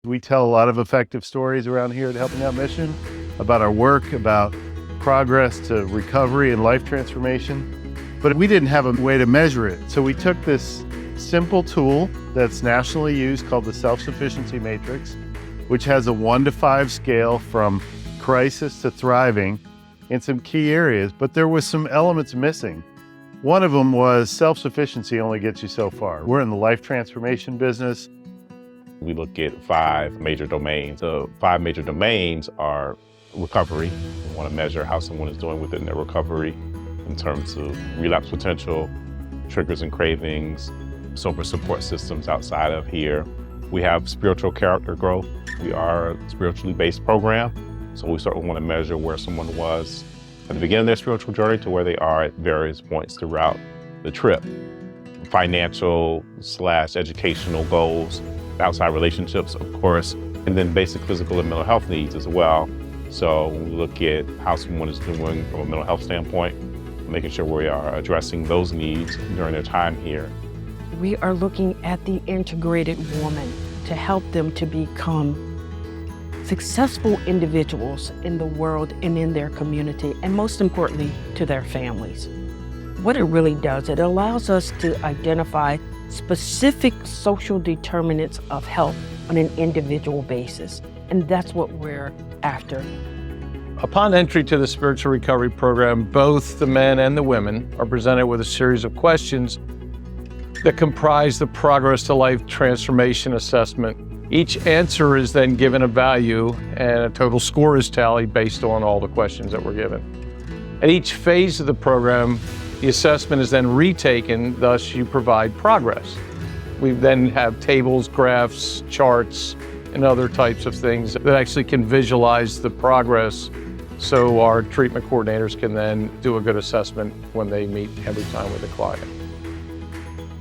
We tell a lot of effective stories around here at Helping Out Mission about our work, about progress to recovery and life transformation, but we didn't have a way to measure it. So we took this simple tool that's nationally used called the Self-Sufficiency Matrix, which has a 1 to 5 scale from crisis to thriving in some key areas, but there was some elements missing. One of them was self-sufficiency only gets you so far. We're in the life transformation business. We look at 5 major domains. The 5 major domains are recovery. We want to measure how someone is doing within their recovery in terms of relapse potential, triggers and cravings, sober support systems outside of here. We have spiritual character growth. We are a spiritually based program, so we certainly want to measure where someone was at the beginning of their spiritual journey to where they are at various points throughout the trip. Financial/educational goals, outside relationships, of course, and then basic physical and mental health needs as well. So when we look at how someone is doing from a mental health standpoint, making sure we are addressing those needs during their time here. We are looking at the integrated woman to help them to become successful individuals in the world and in their community, and most importantly, to their families. What it really does, it allows us to identify specific social determinants of health on an individual basis, and that's what we're after. Upon entry to the Spiritual Recovery Program, both the men and the women are presented with a series of questions that comprise the Progress to Life Transformation Assessment. Each answer is then given a value, and a total score is tallied based on all the questions that were given. At each phase of the program, the assessment is then retaken, thus you provide progress. We then have tables, graphs, charts, and other types of things that actually can visualize the progress, so our treatment coordinators can then do a good assessment when they meet every time with a client.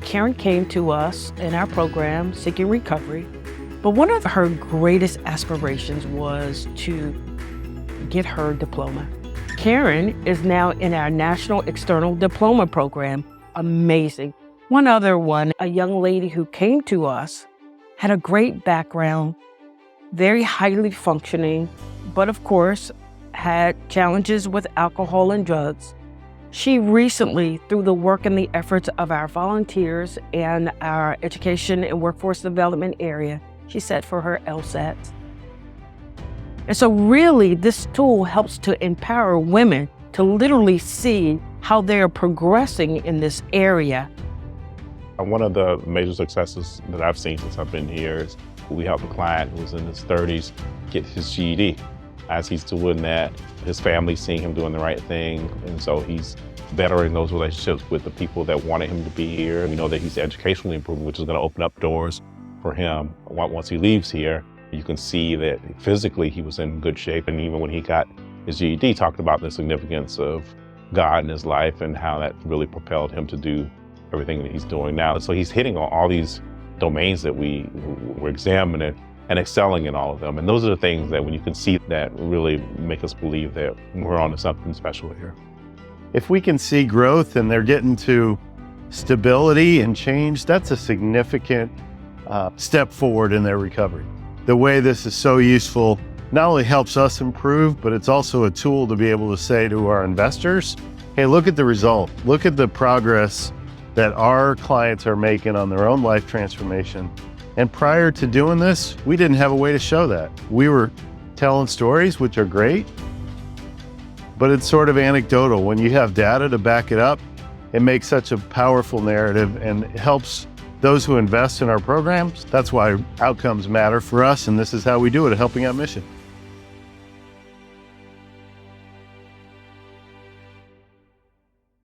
Karen came to us in our program seeking recovery, but one of her greatest aspirations was to get her diploma. Karen is now in our National External Diploma Program. Amazing. One other one, a young lady who came to us, had a great background, very highly functioning, but of course, had challenges with alcohol and drugs. She recently, through the work and the efforts of our volunteers and our education and workforce development area, she sat for her LSATs. And so really, this tool helps to empower women to literally see how they're progressing in this area. One of the major successes that I've seen since I've been here is we helped a client who was in his 30s get his GED. As he's doing that, his family's seeing him doing the right thing, and so he's bettering those relationships with the people that wanted him to be here. We know that he's educationally improving, which is going to open up doors for him once he leaves here. You can see that physically he was in good shape, and even when he got his GED, talked about the significance of God in his life and how that really propelled him to do everything that he's doing now. So he's hitting on all these domains that we're examining and excelling in all of them. And those are the things that when you can see that really make us believe that we're on to something special here. If we can see growth and they're getting to stability and change, that's a significant step forward in their recovery. The way this is so useful not only helps us improve, but it's also a tool to be able to say to our investors, hey, look at the result. Look at the progress that our clients are making on their own life transformation. And prior to doing this, we didn't have a way to show that. We were telling stories, which are great, but it's sort of anecdotal. When you have data to back it up, it makes such a powerful narrative and helps those who invest in our programs. That's why outcomes matter for us, and this is how we do it at Helping Out Mission.